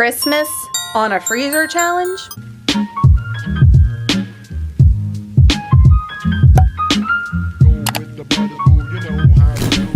Christmas on a freezer challenge?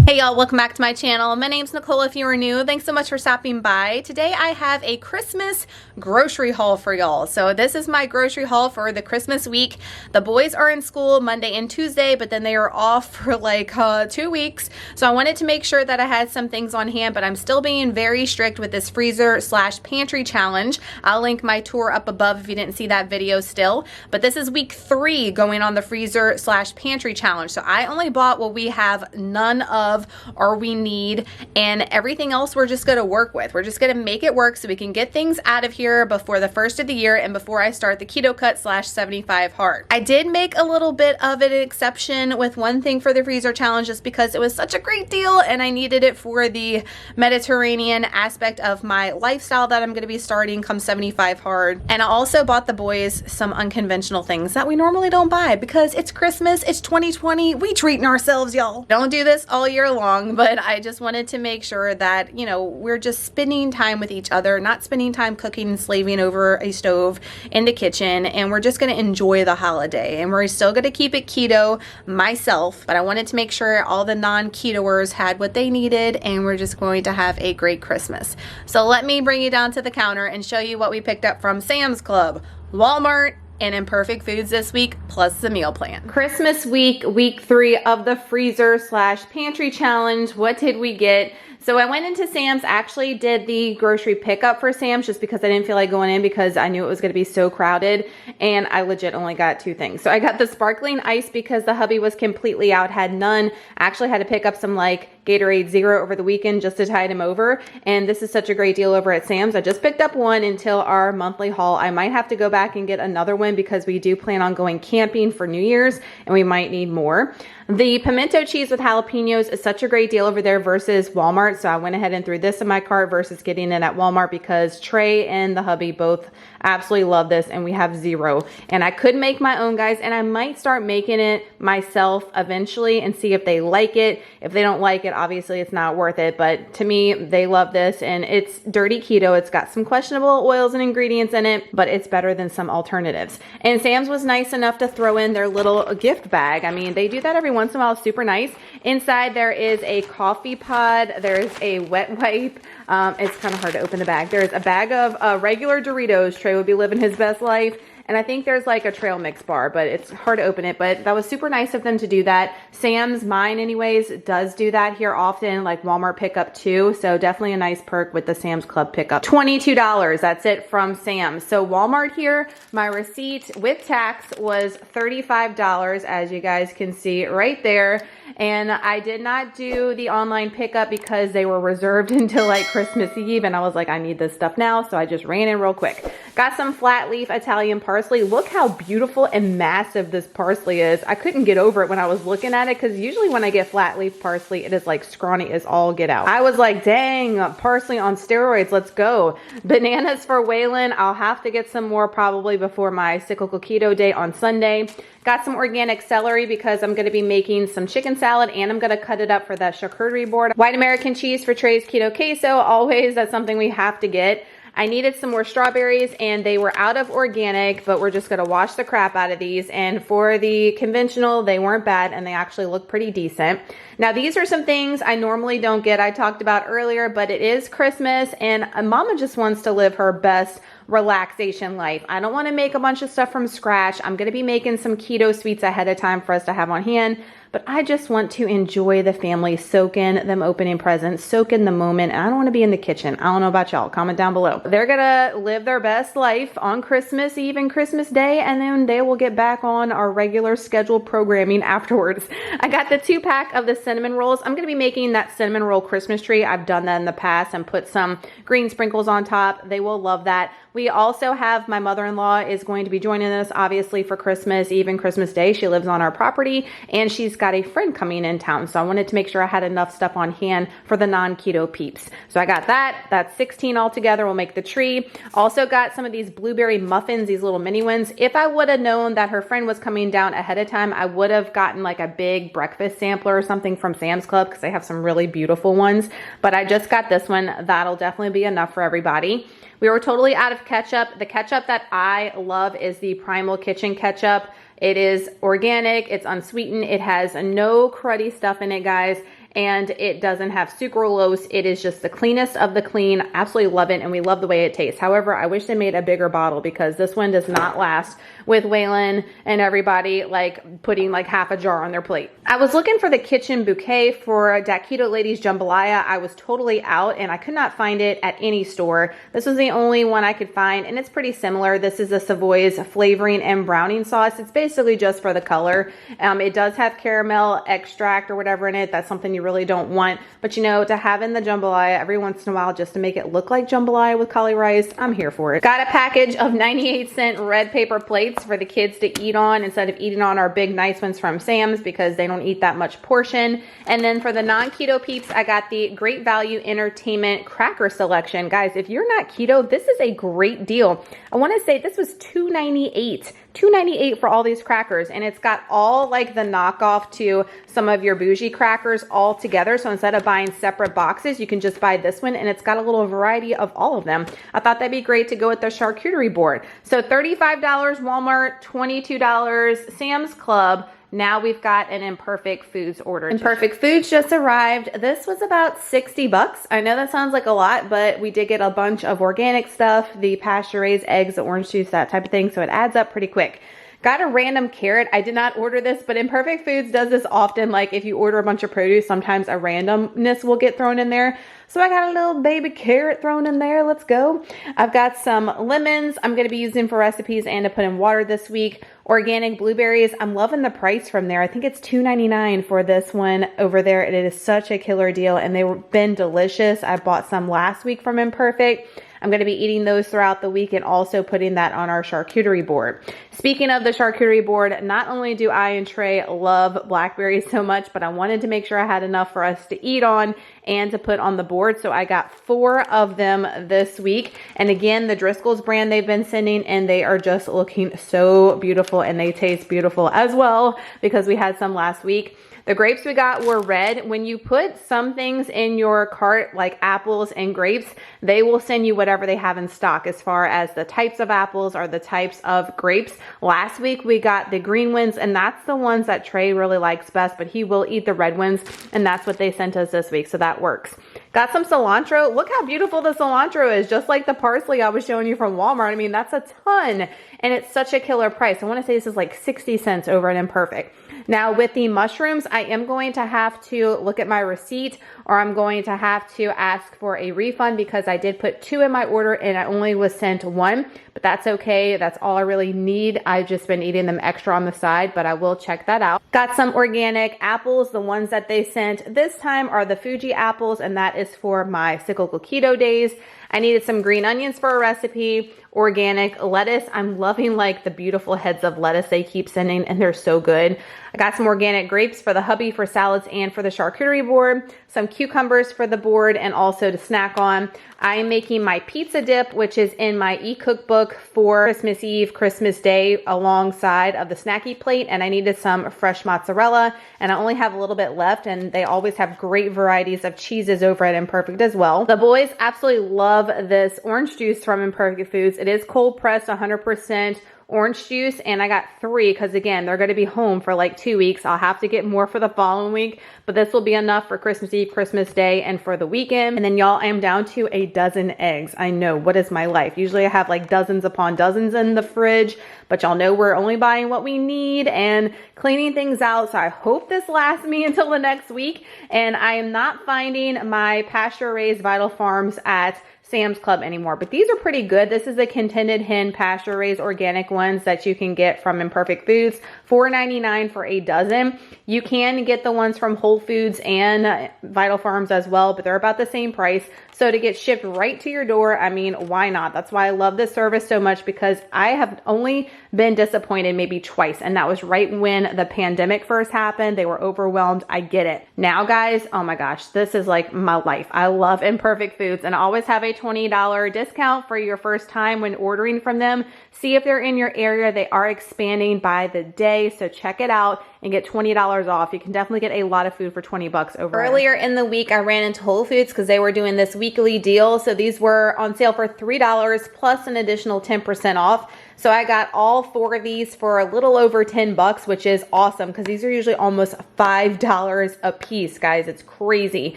Hey y'all, welcome back to my channel. My name's Nicole if you are new. Thanks so much for stopping by. Today I have a Christmas grocery haul for y'all. So this is my grocery haul for the Christmas week. The boys are in school Monday and Tuesday, but then they are off for like 2 weeks. So I wanted to make sure that I had some things on hand, but I'm still being very strict with this freezer slash pantry challenge. I'll link my tour up above if you didn't see that video still. But this is week 3 going on the freezer slash pantry challenge. So I only bought what we have none of or we need, and everything else we're just going to work with. We're just going to make it work so we can get things out of here before the first of the year and before I start the keto cut slash 75 hard. I did make a little bit of an exception with one thing for the freezer challenge just because it was such a great deal and I needed it for the Mediterranean aspect of my lifestyle that I'm going to be starting come 75 hard. And I also bought the boys some unconventional things that we normally don't buy because it's Christmas, it's 2020, we treating ourselves, y'all. Don't do this all year long, but I just wanted to make sure that, you know, we're just spending time with each other, not spending time cooking and slaving over a stove in the kitchen, and we're just going to enjoy the holiday. And we're still going to keep it keto myself, but I wanted to make sure all the non-ketoers had what they needed, and we're just going to have a great Christmas. So let me bring you down to the counter and show you what we picked up from Sam's Club, Walmart, and Imperfect Foods this week, plus the meal plan. Christmas week, week 3 of the freezer slash pantry challenge. What did we get? So I went into Sam's, actually did the grocery pickup for Sam's just because I didn't feel like going in because I knew it was going to be so crowded, and I legit only got 2 things. So I got the sparkling ice because the hubby was completely out, had none. I actually had to pick up some like Gatorade Zero over the weekend just to tide him over, and this is such a great deal over at Sam's. I just picked up one until our monthly haul. I might have to go back and get another one because we do plan on going camping for New Year's and we might need more. The pimento cheese with jalapenos is such a great deal over there versus Walmart. So I went ahead and threw this in my cart versus getting it at Walmart because Trey and the hubby both absolutely love this and we have 0. And I could make my own, guys, and I might start making it myself eventually and see if they like it. If they don't like it, obviously it's not worth it. But to me, they love this, and it's dirty keto. It's got some questionable oils and ingredients in it, but it's better than some alternatives. And Sam's was nice enough to throw in their little gift bag. I mean, they do that every once in a while. It's super nice. Inside there is a coffee pod. There's a wet wipe. It's kind of hard to open the bag. There's a bag of regular Doritos. Trey would be living his best life. And I think there's like a trail mix bar, but it's hard to open it. But that was super nice of them to do that. Sam's, mine anyways, does do that here often, like Walmart pickup too. So definitely a nice perk with the Sam's Club pickup. $22, that's it from Sam's. So Walmart here, my receipt with tax was $35, as you guys can see right there. And I did not do the online pickup because they were reserved until like Christmas Eve. And I was like, I need this stuff now. So I just ran in real quick. Got some flat leaf Italian parsley. Look how beautiful and massive this parsley is. I couldn't get over it when I was looking at it because usually when I get flat leaf parsley, it is like scrawny as all get out. I was like, dang, parsley on steroids. Let's go. Bananas for Waylon. I'll have to get some more probably before my cyclical keto day on Sunday. Got some organic celery because I'm going to be making some chicken salad and I'm going to cut it up for that charcuterie board. White American cheese for Trey's keto queso. Always, that's something we have to get. I needed some more strawberries and they were out of organic, but we're just going to wash the crap out of these. And for the conventional, they weren't bad and they actually look pretty decent. Now, these are some things I normally don't get. I talked about earlier, but it is Christmas and mama just wants to live her best relaxation life. I don't want to make a bunch of stuff from scratch. I'm going to be making some keto sweets ahead of time for us to have on hand, but I just want to enjoy the family, soak in them opening presents, soak in the moment, and I don't want to be in the kitchen. I don't know about y'all. Comment down below. They're going to live their best life on Christmas Eve and Christmas Day, and then they will get back on our regular scheduled programming afterwards. I got the 2-pack of the cinnamon rolls. I'm going to be making that cinnamon roll Christmas tree. I've done that in the past and put some green sprinkles on top. They will love that. We also have my mother-in-law is going to be joining us obviously for Christmas Eve and Christmas Day. She lives on our property and she's got got a friend coming in town, so I wanted to make sure I had enough stuff on hand for the non-keto peeps. So I got that. That's 16 altogether. We'll make the tree. Also got some of these blueberry muffins, these little mini ones. If I would have known that her friend was coming down ahead of time, I would have gotten like a big breakfast sampler or something from Sam's Club because they have some really beautiful ones. But I just got this one. That'll definitely be enough for everybody. We were totally out of ketchup. The ketchup that I love is the Primal Kitchen ketchup. It is organic, it's unsweetened, it has no cruddy stuff in it, guys, and it doesn't have sucralose. It is just the cleanest of the clean. Absolutely love it, and we love the way it tastes. However, I wish they made a bigger bottle because this one does not last with Waylon and everybody like putting like half a jar on their plate. I was looking for the kitchen bouquet for that Keto Ladies Jambalaya. I was totally out and I could not find it at any store. This was the only one I could find, and it's pretty similar. This is a Savoy's flavoring and browning sauce. It's basically just for the color. It does have caramel extract or whatever in it. That's something you really don't want, but you know, to have in the jambalaya every once in a while just to make it look like jambalaya with cauli rice, I'm here for it. Got a package of 98-cent red paper plates for the kids to eat on instead of eating on our big nice ones from Sam's because they don't eat that much portion. And then for the non-keto peeps, I got the Great Value Entertainment cracker selection. Guys, if you're not keto, this is a great deal. I want to say this was $2.98 for all these crackers, and it's got all like the knockoff to some of your bougie crackers all together. So instead of buying separate boxes, you can just buy this one, and it's got a little variety of all of them. I thought that'd be great to go with the charcuterie board. So $35 Walmart, $22 Sam's Club. Now we've got an Imperfect Foods order. Imperfect Foods just arrived. This was about 60 bucks. I know that sounds like a lot, but we did get a bunch of organic stuff, the pasture-raised eggs, the orange juice, that type of thing. So it adds up pretty quick. Got a random carrot. I did not order this, but Imperfect Foods does this often. Like if you order a bunch of produce, sometimes a randomness will get thrown in there. So I got a little baby carrot thrown in there. Let's go. I've got some lemons I'm going to be using for recipes and to put in water this week. Organic blueberries. I'm loving the price from there. I think it's $2.99 for this one over there. It is such a killer deal, and they've been delicious. I bought some last week from Imperfect. I'm going to be eating those throughout the week and also putting that on our charcuterie board. Speaking of the charcuterie board, not only do I and Trey love blackberries so much, but I wanted to make sure I had enough for us to eat on and to put on the board. So I got 4 of them this week. And again, the Driscoll's brand they've been sending, and they are just looking so beautiful, and they taste beautiful as well because we had some last week. The grapes we got were red. When you put some things in your cart, like apples and grapes, they will send you whatever they have in stock as far as the types of apples or the types of grapes. Last week we got the green ones, and that's the ones that Trey really likes best, but he will eat the red ones, and that's what they sent us this week, so that works. Got some cilantro. Look how beautiful the cilantro is, just like the parsley I was showing you from Walmart. I mean, that's a ton, and it's such a killer price. I want to say this is like 60 cents over at Imperfect. Now with the mushrooms, I am going to have to look at my receipt, or I'm going to have to ask for a refund because I did put 2 in my order and I only was sent 1, but that's okay. That's all I really need. I've just been eating them extra on the side, but I will check that out. Got some organic apples. The ones that they sent this time are the Fuji apples, and that is for my cyclical keto days. I needed some green onions for a recipe, organic lettuce. I'm loving like the beautiful heads of lettuce they keep sending, and they're so good. I got some organic grapes for the hubby for salads and for the charcuterie board, some cucumbers for the board and also to snack on. I am making my pizza dip, which is in my e-cookbook for Christmas Eve, Christmas Day, alongside of the snacky plate, and I needed some fresh mozzarella, and I only have a little bit left, and they always have great varieties of cheeses over at Imperfect as well. The boys absolutely love this orange juice from Imperfect Foods. It is cold pressed, 100% orange juice, and I got 3 because again, they're going to be home for like 2 weeks. I'll have to get more for the following week, but this will be enough for Christmas Eve, Christmas Day, and for the weekend. And then y'all, I am down to a dozen eggs. I know, what is my life? Usually I have like dozens upon dozens in the fridge, but y'all know we're only buying what we need and cleaning things out. So I hope this lasts me until the next week. And I am not finding my pasture raised Vital Farms at Sam's Club anymore, but these are pretty good. This is the Contented Hen pasture raised organic ones that you can get from Imperfect Foods, $4.99 for a dozen. You can get the ones from Whole Foods and Vital Farms as well, but they're about the same price. So to get shipped right to your door, I mean, why not? That's why I love this service so much, because I have only been disappointed maybe twice. And that was right when the pandemic first happened. They were overwhelmed. I get it. Now, guys, oh my gosh, this is like my life. I love Imperfect Foods, and I always have a $20 discount for your first time when ordering from them. See if they're in your area. They are expanding by the day. So check it out and get $20 off. You can definitely get a lot of food for 20 bucks over. Earlier in the week, I ran into Whole Foods because they were doing this weekly deal. So these were on sale for $3 plus an additional 10% off. So I got all 4 of these for a little over 10 bucks, which is awesome because these are usually almost $5 a piece, guys. It's crazy.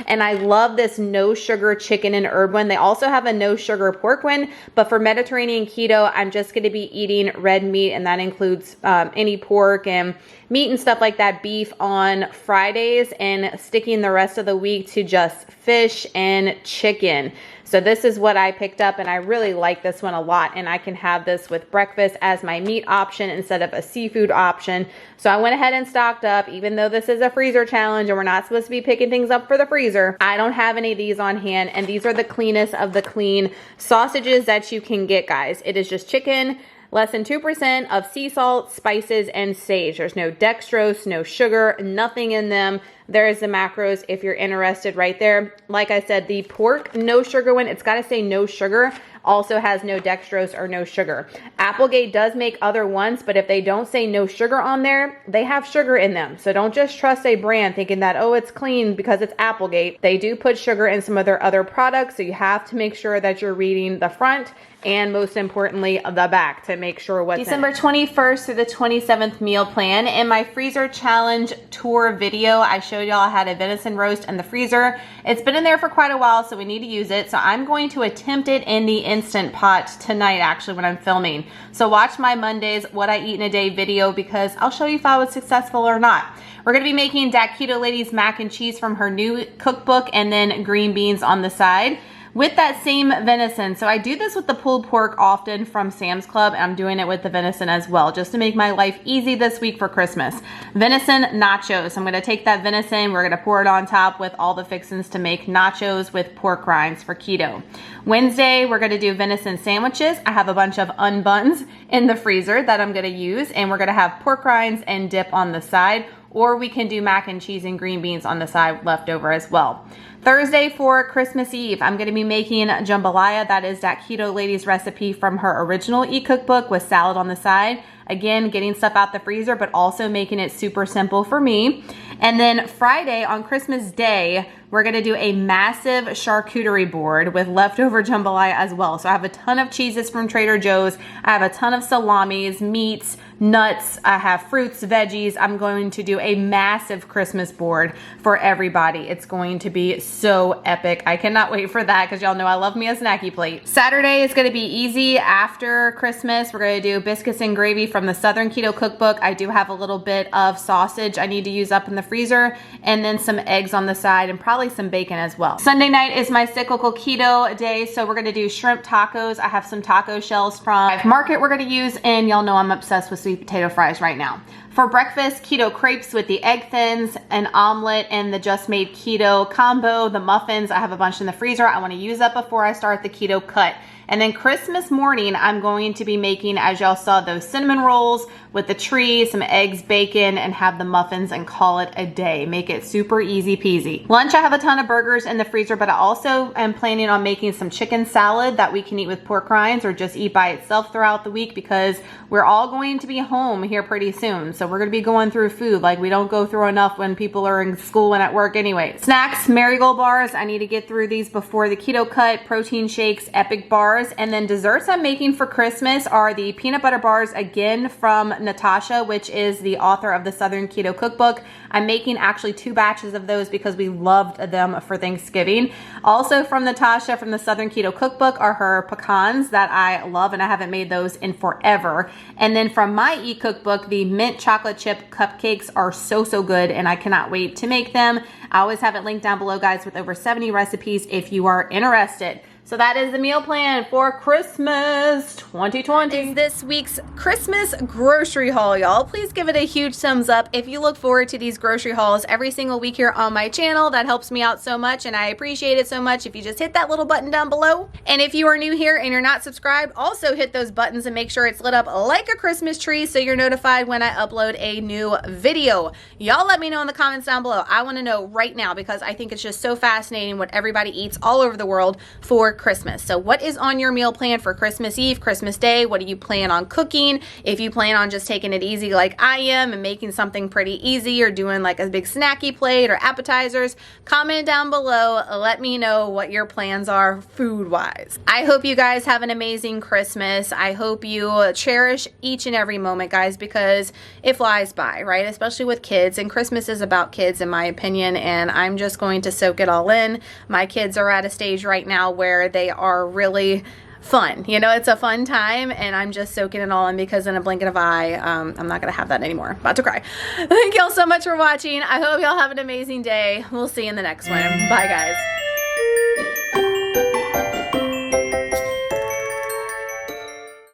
And I love this no sugar chicken and herb one. They also have a no sugar pork one, but for Mediterranean keto, I'm just going to be eating red meat, and that includes any pork and meat and stuff like that, beef on Fridays, and sticking the rest of the week to just fish and chicken. So this is what I picked up, and I really like this one a lot, and I can have this with breakfast as my meat option instead of a seafood option. So I went ahead and stocked up, even though this is a freezer challenge and we're not supposed to be picking things up for the freezer. I don't have any of these on hand, and these are the cleanest of the clean sausages that you can get, guys. It is just chicken, less than 2% of sea salt, spices, and sage. There's no dextrose, no sugar, nothing in them. There is the macros if you're interested right there. Like I said, the pork no sugar one, it's got to say no sugar, also has no dextrose or no sugar. Applegate does make other ones, but if they don't say no sugar on there, they have sugar in them. So don't just trust a brand thinking that, oh, it's clean because it's Applegate. They do put sugar in some of their other products, so you have to make sure that you're reading the front and most importantly, the back to make sure what's December 21st through the 27th meal plan. In my freezer challenge tour video, I showed y'all I had a venison roast in the freezer. It's been in there for quite a while, so we need to use it. So I'm going to attempt it in the Instant Pot tonight, actually, when I'm filming. So watch my Mondays What I Eat in a Day video, because I'll show you if I was successful or not. We're gonna be making that Keto Lady's mac and cheese from her new cookbook, and then green beans on the side with that same venison. So I do this with the pulled pork often from Sam's Club, and I'm doing it with the venison as well, just to make my life easy this week for Christmas. Venison nachos. I'm gonna take that venison, we're gonna pour it on top with all the fixins to make nachos with pork rinds for keto. Wednesday, we're gonna do venison sandwiches. I have a bunch of unbuns in the freezer that I'm gonna use, and we're gonna have pork rinds and dip on the side, or we can do mac and cheese and green beans on the side left over as well. Thursday for Christmas Eve, I'm going to be making jambalaya. That is that Keto Lady's recipe from her original e-cookbook with salad on the side. Again, getting stuff out the freezer, but also making it super simple for me. And then Friday on Christmas Day, we're gonna do a massive charcuterie board with leftover jambalaya as well. So I have a ton of cheeses from Trader Joe's. I have a ton of salamis, meats, nuts. I have fruits, veggies. I'm going to do a massive Christmas board for everybody. It's going to be so epic. I cannot wait for that because y'all know I love me a snacky plate. Saturday is gonna be easy after Christmas. We're gonna do biscuits and gravy from the Southern Keto Cookbook. I do have a little bit of sausage I need to use up in the freezer, and then some eggs on the side and probably some bacon as well. Sunday night is my cyclical keto day, so we're gonna do shrimp tacos. I have some taco shells from Market we're gonna use, and y'all know I'm obsessed with sweet potato fries right now. For breakfast, keto crepes with the egg thins, an omelet, and the Just Made Keto combo, the muffins. I have a bunch in the freezer I wanna use up before I start the keto cut. And then Christmas morning, I'm going to be making, as y'all saw, those cinnamon rolls with the tree, some eggs, bacon, and have the muffins and call it a day. Make it super easy peasy. Lunch, I have a ton of burgers in the freezer, but I also am planning on making some chicken salad that we can eat with pork rinds or just eat by itself throughout the week, because we're all going to be home here pretty soon. So we're gonna be going through food like we don't go through enough when people are in school and at work anyway. Snacks, Marigold bars. I need to get through these before the keto cut. Protein shakes, Epic bars. And then desserts I'm making for Christmas are the peanut butter bars, again from Natasha, which is the author of the Southern Keto Cookbook. I'm making actually 2 batches of those because we loved them for Thanksgiving. Also from Natasha from the Southern Keto Cookbook are her pecans that I love, and I haven't made those in forever. And then from my e-cookbook, the mint chocolate chip cupcakes are so good, and I cannot wait to make them. I always have it linked down below, guys, with over 70 recipes if you are interested. So that is the meal plan for Christmas 2020. Is this week's Christmas grocery haul, y'all. Please give it a huge thumbs up if you look forward to these grocery hauls every single week here on my channel. That helps me out so much, and I appreciate it so much if you just hit that little button down below. And if you are new here and you're not subscribed, also hit those buttons and make sure it's lit up like a Christmas tree so you're notified when I upload a new video. Y'all let me know in the comments down below. I want to know right now because I think it's just so fascinating what everybody eats all over the world for Christmas. So what is on your meal plan for Christmas Eve, Christmas Day? What do you plan on cooking? If you plan on just taking it easy like I am and making something pretty easy or doing like a big snacky plate or appetizers, comment down below. Let me know what your plans are food-wise. I hope you guys have an amazing Christmas. I hope you cherish each and every moment, guys, because it flies by, right? Especially with kids, and Christmas is about kids in my opinion, and I'm just going to soak it all in. My kids are at a stage right now where they are really fun. You know, it's a fun time, and I'm just soaking it all in because in a blink of an eye, I'm not going to have that anymore. About to cry. Thank y'all so much for watching. I hope y'all have an amazing day. We'll see you in the next one. Bye, guys.